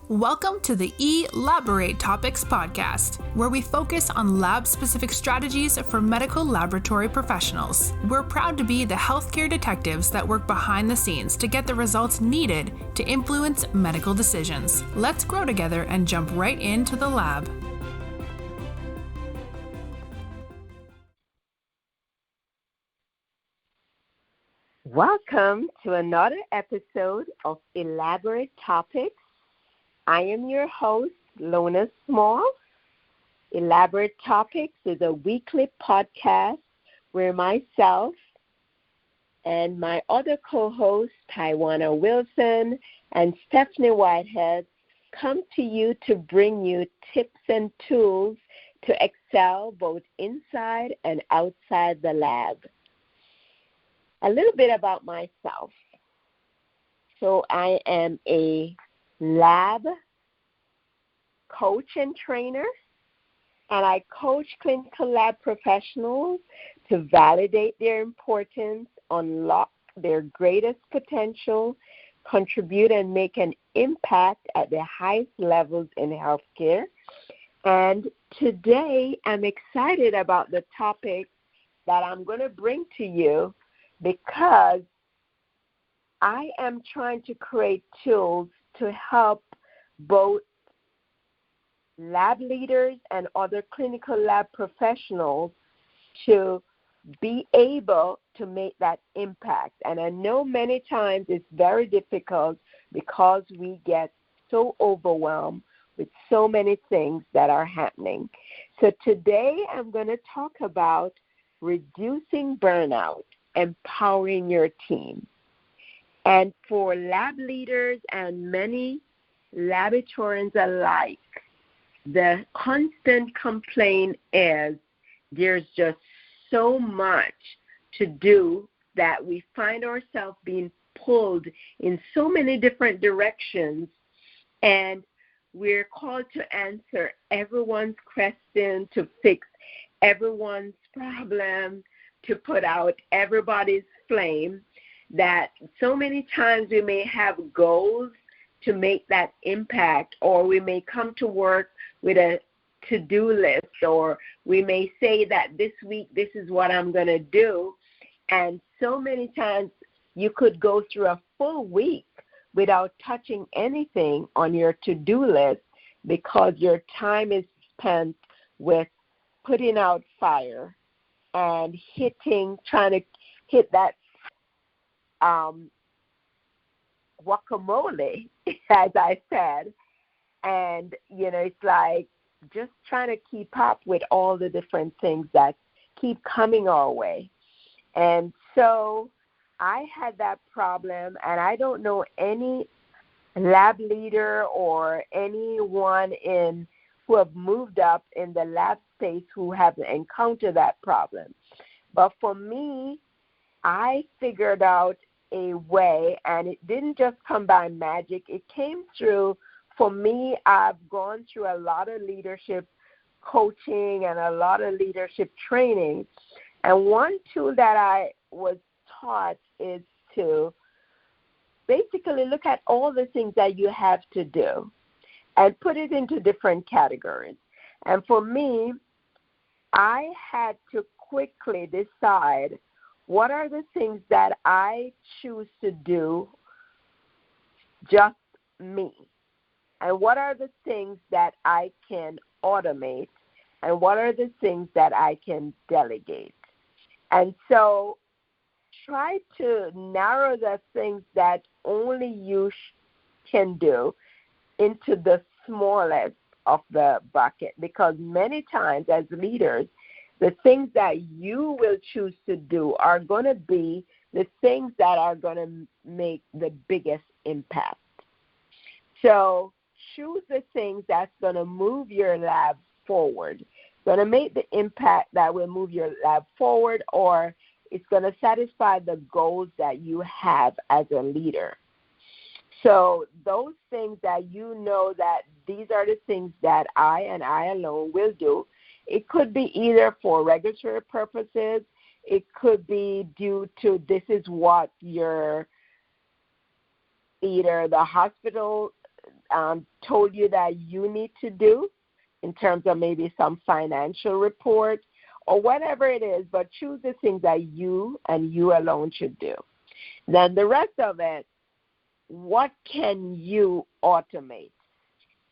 Welcome to the Elaborate Topics podcast, where we focus on lab-specific strategies for medical laboratory professionals. We're proud to be the healthcare detectives that work behind the scenes to get the results needed to influence medical decisions. Let's grow together and jump right into the lab. Welcome to another episode of Elaborate Topics. I am your host, Lona Small. Elaborate Topics is a weekly podcast where myself and my other co-hosts, Taiwana Wilson and Stephanie Whitehead, come to you to bring you tips and tools to excel both inside and outside the lab. A little bit about myself. So I am a lab coach and trainer, and I coach clinical lab professionals to validate their importance, unlock their greatest potential, contribute and make an impact at the highest levels in healthcare. And today I'm excited about the topic that I'm going to bring to you because I am trying to create tools to help both lab leaders and other clinical lab professionals to be able to make that impact. And I know many times it's very difficult because we get so overwhelmed with so many things that are happening. So today I'm going to talk about reducing burnout, empowering your team. And for lab leaders and many laboratorians alike, the constant complaint is there's just so much to do that we find ourselves being pulled in so many different directions, and we're called to answer everyone's question, to fix everyone's problem, to put out everybody's flame, that so many times we may have goals to make that impact, or we may come to work with a to-do list, or we may say that this week this is what I'm going to do, and so many times you could go through a full week without touching anything on your to-do list because your time is spent with putting out fire and trying to hit that guacamole, as I said. And, it's like just trying to keep up with all the different things that keep coming our way. And so I had that problem, and I don't know any lab leader or anyone who have moved up in the lab space who have encountered that problem. But for me, I figured out a way, and it didn't just come by magic. It came through, for me, I've gone through a lot of leadership coaching and a lot of leadership training. And one tool that I was taught is to basically look at all the things that you have to do and put it into different categories. And for me, I had to quickly decide what are the things that I choose to do just me, and what are the things that I can automate, and what are the things that I can delegate. And so try to narrow the things that only you can do into the smallest of the bucket, because many times as leaders, the things that you will choose to do are going to be the things that are going to make the biggest impact. So choose the things that's going to move your lab forward, going to make the impact that will move your lab forward, or it's going to satisfy the goals that you have as a leader. So those things that you know that these are the things that I and I alone will do. It could be either for regulatory purposes. It could be due to this is what your either the hospital told you that you need to do in terms of maybe some financial report or whatever it is, but choose the things that you and you alone should do. Then the rest of it, what can you automate?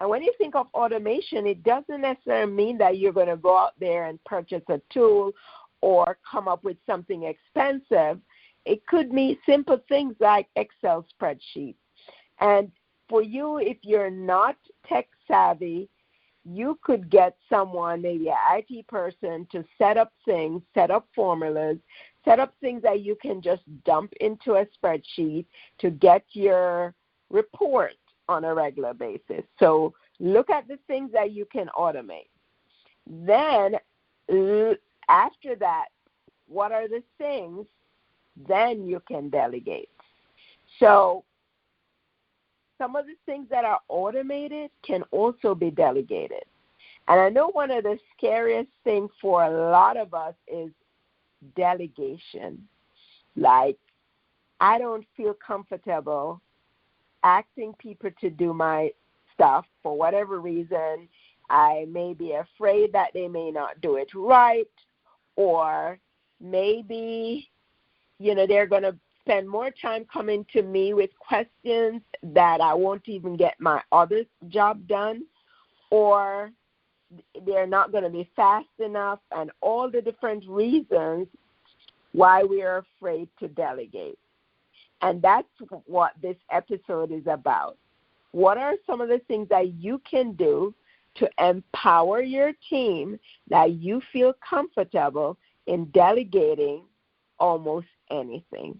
And when you think of automation, it doesn't necessarily mean that you're going to go out there and purchase a tool or come up with something expensive. It could mean simple things like Excel spreadsheets. And for you, if you're not tech savvy, you could get someone, maybe an IT person, to set up things, set up formulas, set up things that you can just dump into a spreadsheet to get your report on a regular basis. So look at the things that you can automate. Then after that, what are the things then you can delegate? So some of the things that are automated can also be delegated. And I know one of the scariest things for a lot of us is delegation. Like, I don't feel comfortable asking people to do my stuff for whatever reason. I may be afraid that they may not do it right, or maybe, they're going to spend more time coming to me with questions that I won't even get my other job done, or they're not going to be fast enough, and all the different reasons why we are afraid to delegate. And that's what this episode is about. What are some of the things that you can do to empower your team that you feel comfortable in delegating almost anything?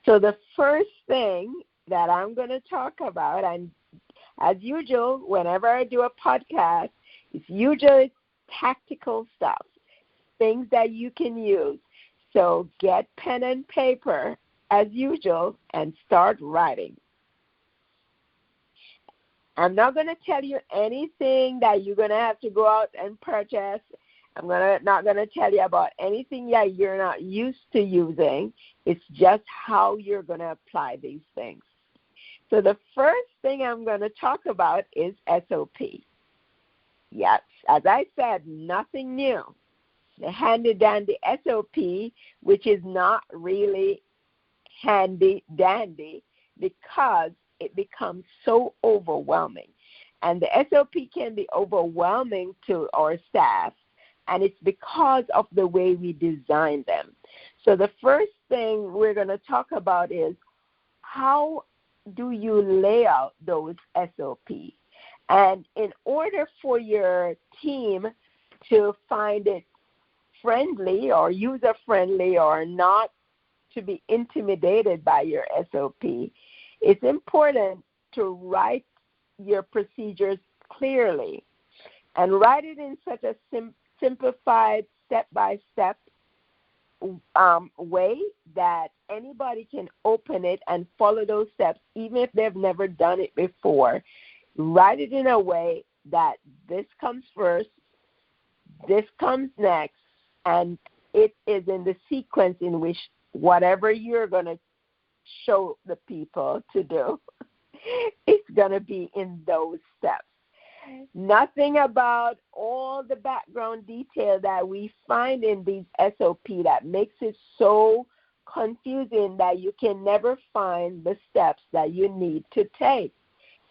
So the first thing that I'm going to talk about, and as usual, whenever I do a podcast, it's usually tactical stuff, things that you can use. So get pen and paper, as usual, and start writing. I'm not going to tell you anything that you're going to have to go out and purchase. I'm not going to tell you about anything that you're not used to using. It's just how you're going to apply these things. So the first thing I'm going to talk about is SOP. Yes, as I said, nothing new. The handy-dandy SOP, which is not really handy-dandy because it becomes so overwhelming. And the SOP can be overwhelming to our staff, and it's because of the way we design them. So the first thing we're going to talk about is how do you lay out those SOP? And in order for your team to find it friendly or user-friendly or not to be intimidated by your SOP, it's important to write your procedures clearly and write it in such a simplified step-by-step way that anybody can open it and follow those steps, even if they've never done it before. Write it in a way that this comes first, this comes next, and it is in the sequence in which whatever you're going to show the people to do, it's going to be in those steps. Nothing about all the background detail that we find in these SOP that makes it so confusing that you can never find the steps that you need to take.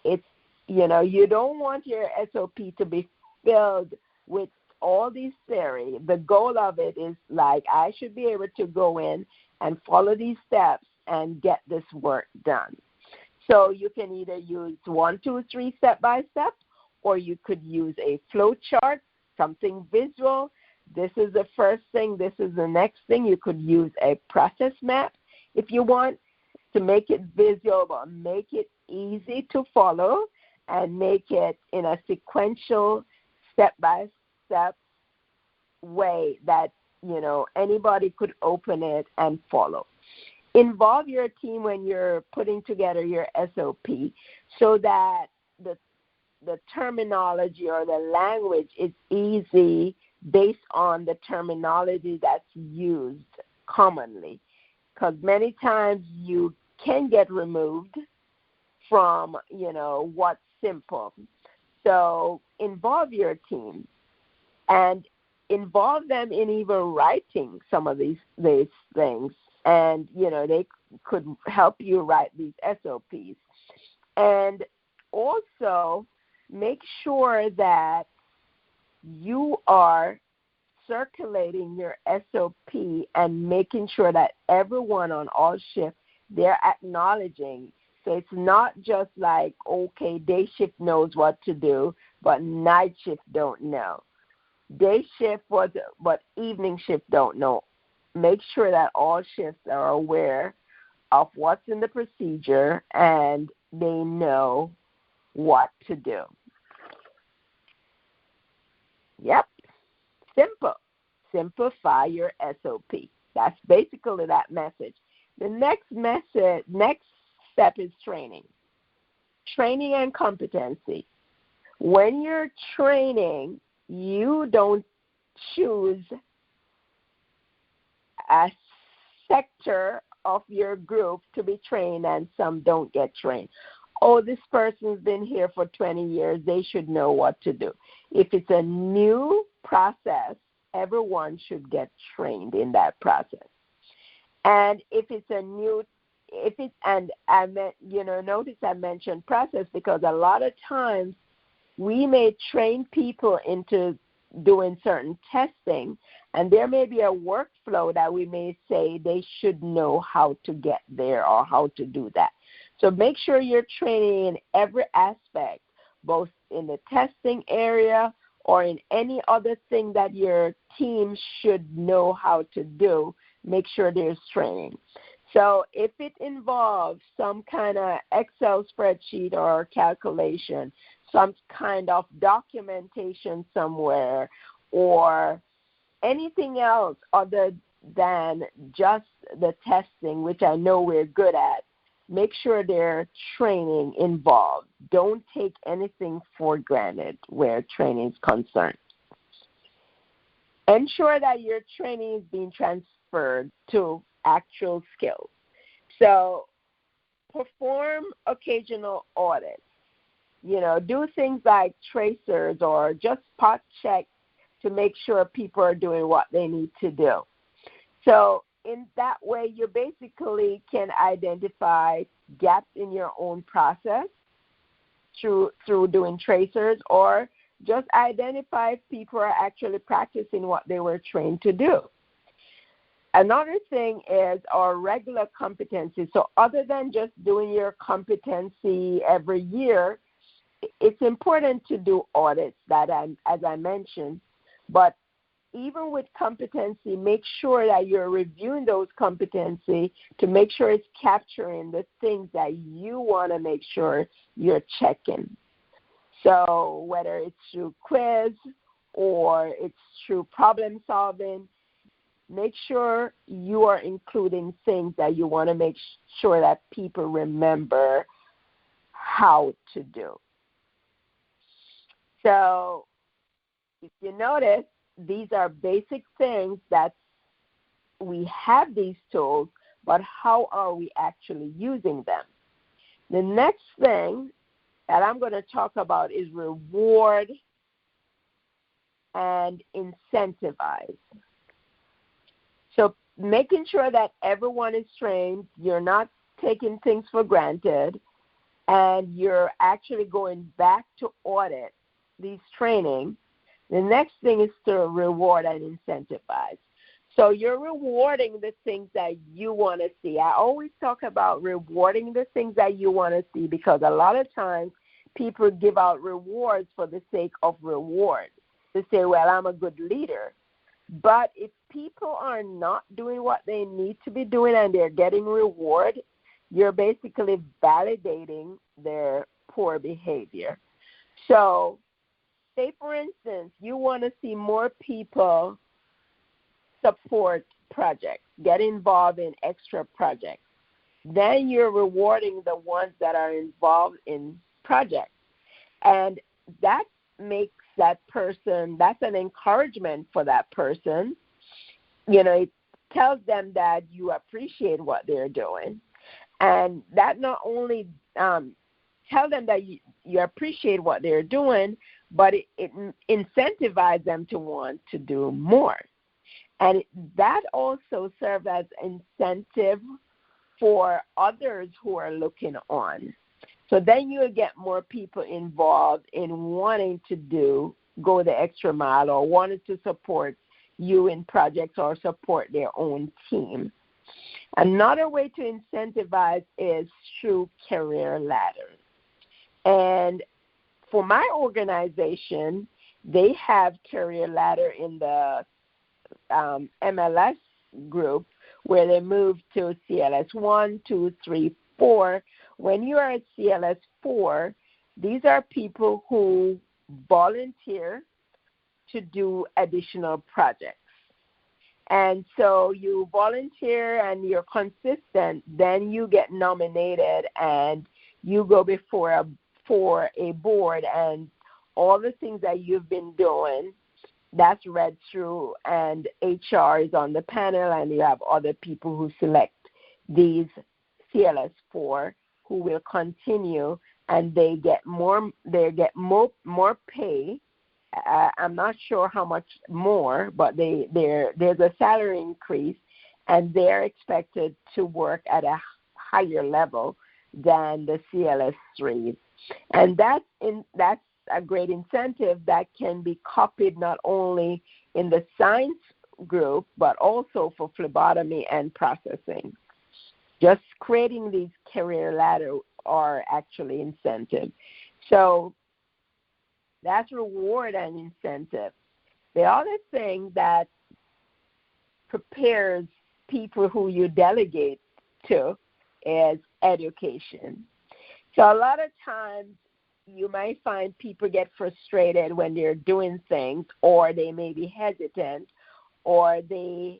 It's, you don't want your SOP to be filled with all these theory. The goal of it is like, I should be able to go in and follow these steps and get this work done. So you can either use 1, 2, 3 step by step, or you could use a flow chart, something visual. This is the first thing, this is the next thing. You could use a process map if you want to make it visual, but make it easy to follow and make it in a sequential step-by-step way that, anybody could open it and follow. Involve your team when you're putting together your SOP so that the terminology or the language is easy based on the terminology that's used commonly. Because many times you can get removed from, what's simple. So involve your team and involve them in even writing some of these things. And, they could help you write these SOPs. And also make sure that you are circulating your SOP and making sure that everyone on all shifts, they're acknowledging. So it's not just like, okay, day shift knows what to do, but night shift don't know. Day shift, but evening shift don't know. Make sure that all shifts are aware of what's in the procedure and they know what to do. Yep. Simple. Simplify your SOP. That's basically that message. The next step is training. Training and competency. When you're training, you don't choose a sector of your group to be trained and some don't get trained. Oh, this person's been here for 20 years. They should know what to do. If it's a new process, everyone should get trained in that process. And if it's a new, notice I mentioned process because a lot of times we may train people into doing certain testing, and there may be a workflow that we may say they should know how to get there or how to do that. So make sure you're training in every aspect, both in the testing area or in any other thing that your team should know how to do. Make sure there's training. So if it involves some kind of Excel spreadsheet or calculation, some kind of documentation somewhere, or anything else other than just the testing, which I know we're good at, make sure there's training involved. Don't take anything for granted where training is concerned. Ensure that your training is being transferred to actual skills. So perform occasional audits. Do things like tracers or just spot check to make sure people are doing what they need to do. So in that way, you basically can identify gaps in your own process through doing tracers, or just identify if people are actually practicing what they were trained to do. Another thing is our regular competency. So other than just doing your competency every year, it's important to do audits, as I mentioned, but even with competency, make sure that you're reviewing those competency to make sure it's capturing the things that you want to make sure you're checking. So whether it's through quiz or it's through problem solving, make sure you are including things that you want to make sure that people remember how to do. So if you notice, these are basic things that we have these tools, but how are we actually using them? The next thing that I'm going to talk about is reward and incentivize. So making sure that everyone is trained, you're not taking things for granted, and you're actually going back to audit these training. The next thing is to reward and incentivize. So you're rewarding the things that you want to see. I always talk about rewarding the things that you want to see because a lot of times people give out rewards for the sake of reward. To say, well, I'm a good leader. But if people are not doing what they need to be doing and they're getting reward, you're basically validating their poor behavior. So say, for instance, you want to see more people support projects, get involved in extra projects. Then you're rewarding the ones that are involved in projects. And that makes that person, that's an encouragement for that person. It tells them that you appreciate what they're doing. And that not only tell them that you appreciate what they're doing, but it incentivizes them to want to do more. And that also serves as incentive for others who are looking on. So then you'll get more people involved in wanting to go the extra mile or wanting to support you in projects or support their own team. Another way to incentivize is through career ladder. And for my organization, they have career ladder in the MLS group where they move to CLS 1, 2, 3, 4. When you are at CLS 4, these are people who volunteer to do additional projects. And so you volunteer and you're consistent, then you get nominated and you go before a board, and all the things that you've been doing, that's read through, and HR is on the panel, and you have other people who select these CLS4 who will continue, and they get more pay. I'm not sure how much more, but there's a salary increase, and they're expected to work at a higher level than the CLS3s. And that's a great incentive that can be copied not only in the science group, but also for phlebotomy and processing. Just creating these career ladders are actually incentive. So that's reward and incentive. The other thing that prepares people who you delegate to is education. So a lot of times you might find people get frustrated when they're doing things, or they may be hesitant, or they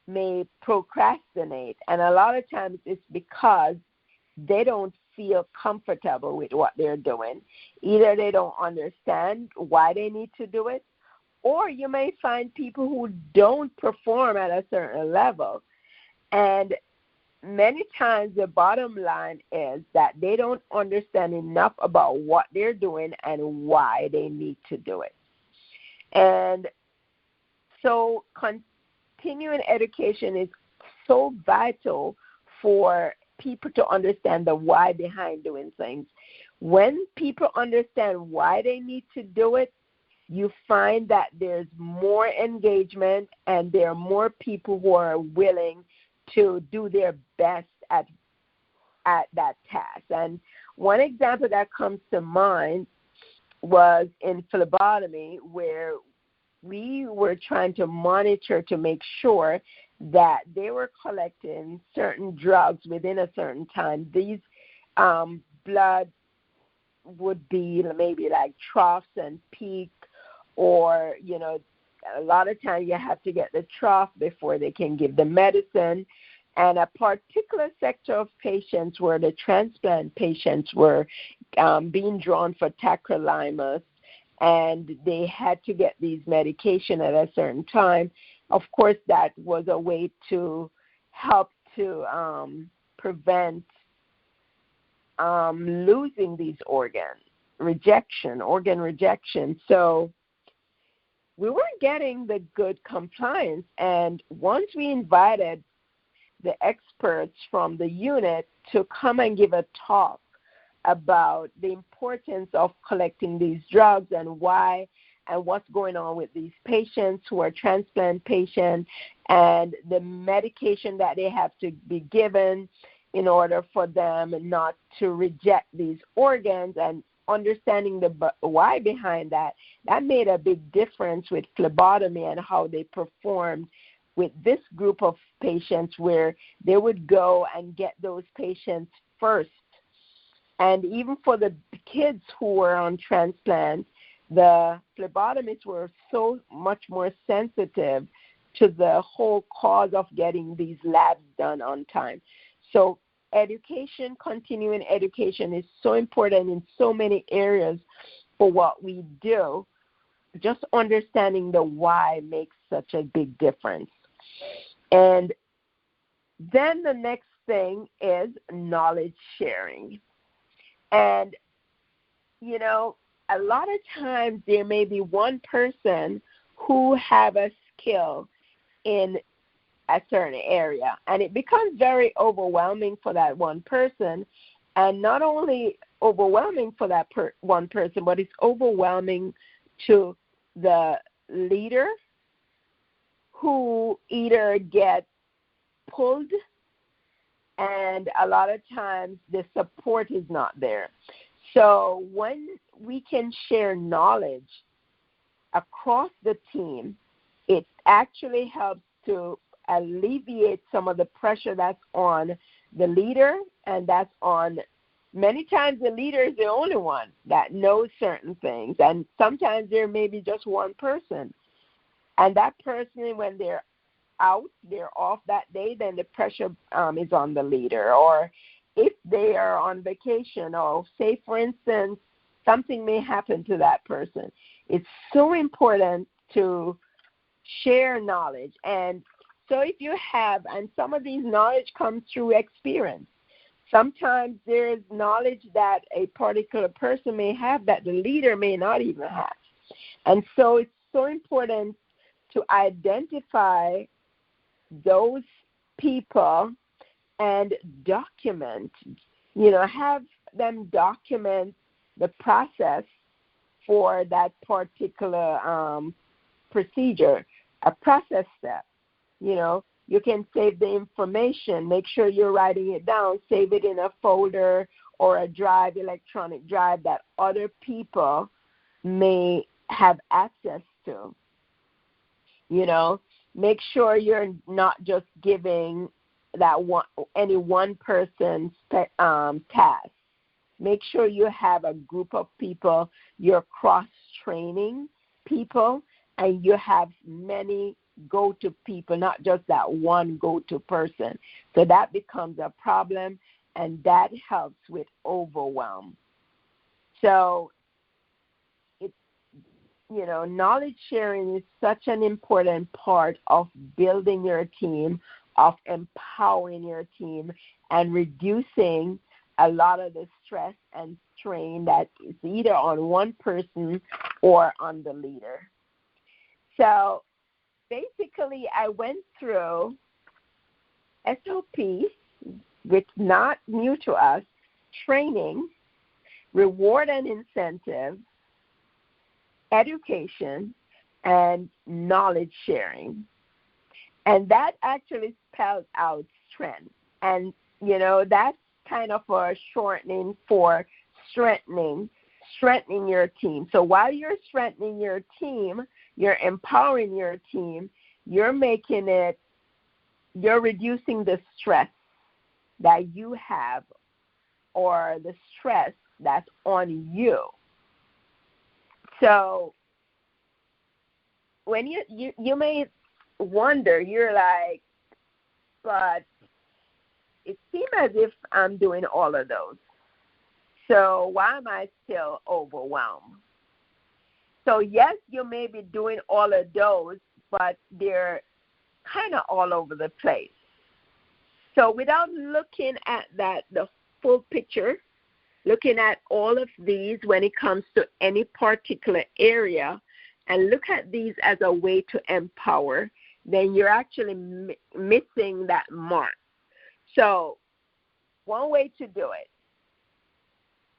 may procrastinate. And a lot of times it's because they don't feel comfortable with what they're doing. Either they don't understand why they need to do it, or you may find people who don't perform at a certain level. And many times the bottom line is that they don't understand enough about what they're doing and why they need to do it. And so continuing education is so vital for people to understand the why behind doing things. When people understand why they need to do it, you find that there's more engagement and there are more people who are willing to do their best at that task. And one example that comes to mind was in phlebotomy, where we were trying to monitor to make sure that they were collecting certain drugs within a certain time. These blood would be maybe like troughs and peak, or, a lot of times you have to get the trough before they can give the medicine. And a particular sector of patients where the transplant patients were being drawn for tacrolimus, and they had to get these medication at a certain time. Of course, that was a way to help to prevent losing these organ rejection. So we weren't getting the good compliance. And once we invited the experts from the unit to come and give a talk about the importance of collecting these drugs and why and what's going on with these patients who are transplant patients, and the medication that they have to be given in order for them not to reject these organs, and understanding the why behind that, that made a big difference with phlebotomy and how they performed with this group of patients, where they would go and get those patients first. And even for the kids who were on transplant, the phlebotomists were so much more sensitive to the whole cause of getting these labs done on time. So education, continuing education, is so important in so many areas for what we do. Just understanding the why makes such a big difference. And then the next thing is knowledge sharing. And a lot of times there may be one person who have a skill in a certain area, and it becomes very overwhelming for that one person, and not only overwhelming for that one person, but it's overwhelming to the leader, who either get pulled, and a lot of times the support is not there. So when we can share knowledge across the team, it actually helps to alleviate some of the pressure that's on the leader, and that's on, many times the leader is the only one that knows certain things, and sometimes there may be just one person. And that person, when they're off that day, then the pressure is on the leader. Or if they are on vacation, or say, for instance, something may happen to that person, it's so important to share knowledge. And so if you have, and some of these knowledge comes through experience. Sometimes there's knowledge that a particular person may have that the leader may not even have. And so it's so important to identify those people and document, have them document the process for that particular procedure, a process step. You can save the information, make sure you're writing it down, save it in a folder or a drive, electronic drive that other people may have access to. Make sure you're not just giving any one person's task. Make sure you have a group of people, you're cross-training people, and you have many go-to people, not just that one go-to person. So that becomes a problem, and that helps with overwhelm. So knowledge sharing is such an important part of building your team, of empowering your team, and reducing a lot of the stress and strain that is either on one person or on the leader. So basically, I went through SOP, which is not new to us, training, reward and incentive, education, and knowledge sharing. And that actually spells out STREN. And, that's kind of a shortening for strengthening your team. So while you're strengthening your team, you're empowering your team, you're reducing the stress that you have, or the stress that's on you. So when you may wonder, you're like, but it seems as if I'm doing all of those. So why am I still overwhelmed? So yes, you may be doing all of those, but they're kind of all over the place. So without looking at the full picture, looking at all of these when it comes to any particular area, and look at these as a way to empower, then you're actually missing that mark. So one way to do it,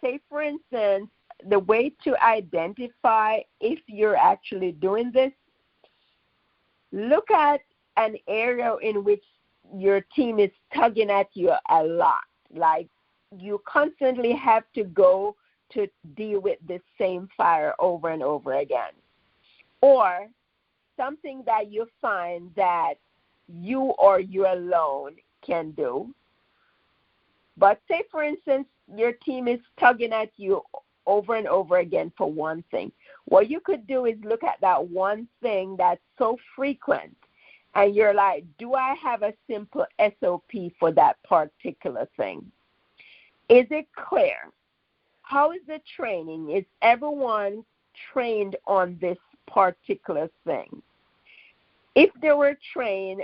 say for instance, the way to identify if you're actually doing this, look at an area in which your team is tugging at you a lot. Like you constantly have to go to deal with the same fire over and over again. Or something that you find that you or you alone can do. But say, for instance, your team is tugging at you over and over again for one thing. What you could do is look at that one thing that's so frequent, and you're like, do I have a simple SOP for that particular thing? Is it clear? How is the training? Is everyone trained on this particular thing? If they were trained,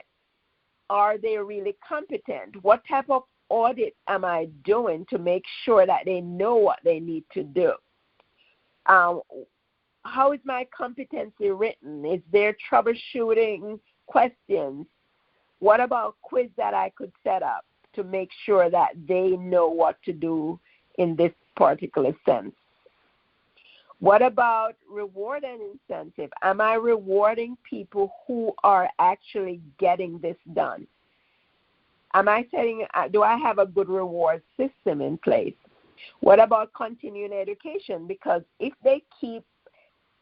are they really competent? What type of audit am I doing to make sure that they know what they need to do? How is my competency written? Is there troubleshooting questions? What about quiz that I could set up to make sure that they know what to do in this particular sense? What about reward and incentive? Am I rewarding people who are actually getting this done? Do I have a good reward system in place? What about continuing education? Because if they keep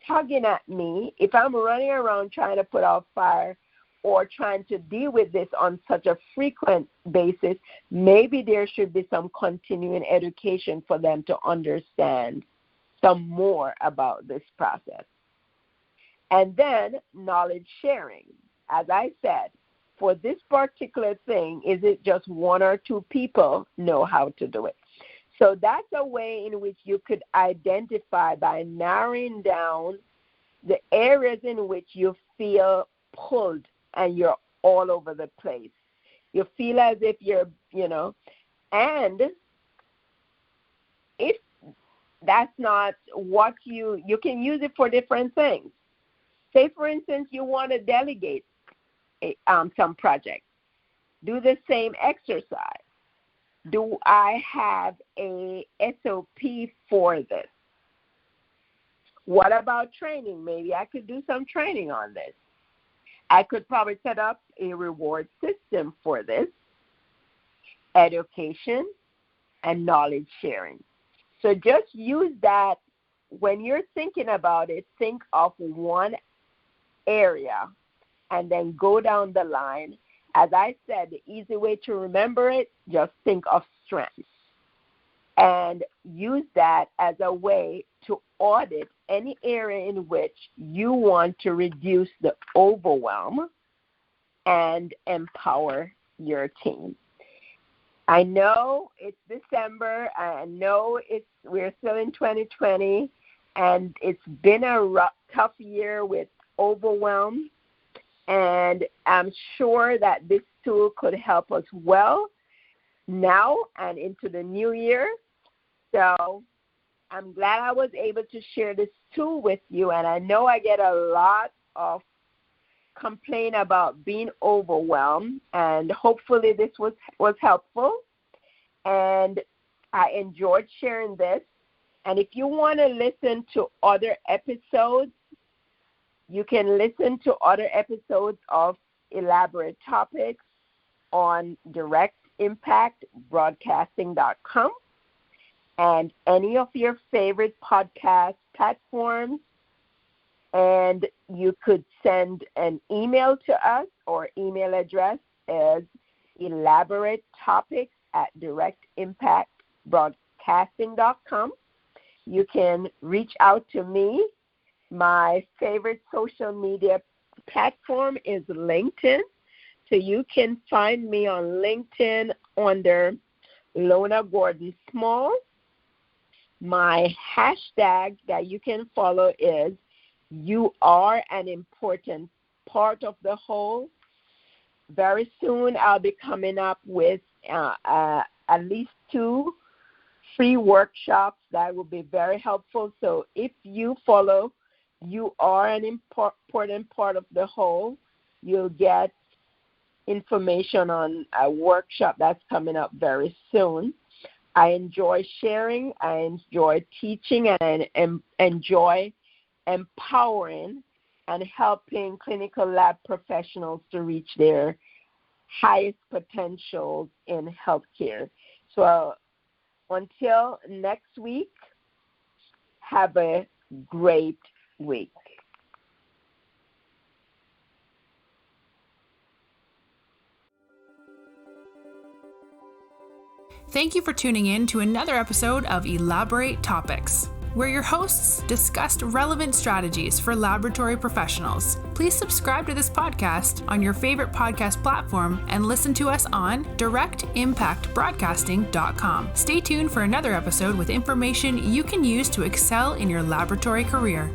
tugging at me, if I'm running around trying to put out fire or trying to deal with this on such a frequent basis, maybe there should be some continuing education for them to understand some more about this process. And then knowledge sharing. As I said, for this particular thing, is it just one or two people know how to do it? So that's a way in which you could identify by narrowing down the areas in which you feel pulled and you're all over the place. You feel as if you're, and if that's not what you can use it for different things. Say, for instance, you want to delegate some project. Do the same exercise. Do I have a SOP for this? What about training? Maybe I could do some training on this. I could probably set up a reward system for this, education, and knowledge sharing. So just use that when you're thinking about it, think of one area and then go down the line. As I said, the easy way to remember it, just think of STREN and use that as a way to audit any area in which you want to reduce the overwhelm and empower your team. I know it's December. I know we're still in 2020, and it's been a tough year with overwhelm. And I'm sure that this tool could help us well now and into the new year. So I'm glad I was able to share this tool with you. And I know I get a lot of complaint about being overwhelmed. And hopefully this was helpful. And I enjoyed sharing this. And if you want to listen to other episodes, you can listen to other episodes of Elaborate Topics on directimpactbroadcasting.com and any of your favorite podcast platforms. And you could send an email to us. Our email address is elaboratetopics@directimpactbroadcasting.com. You can reach out to me. My favorite social media platform is LinkedIn. So you can find me on LinkedIn under Lona Small. My hashtag that you can follow is "You Are an Important Part of the Whole." Very soon I'll be coming up with at least 2 free workshops that will be very helpful. So if you follow "You Are an Important Part of the Whole," you'll get information on a workshop that's coming up very soon. I enjoy sharing, I enjoy teaching, and I enjoy empowering and helping clinical lab professionals to reach their highest potential in healthcare. So until next week, have a great week. Thank you for tuning in to another episode of Elaborate Topics, where your hosts discussed relevant strategies for laboratory professionals. Please subscribe to this podcast on your favorite podcast platform and listen to us on directimpactbroadcasting.com. Stay tuned for another episode with information you can use to excel in your laboratory career.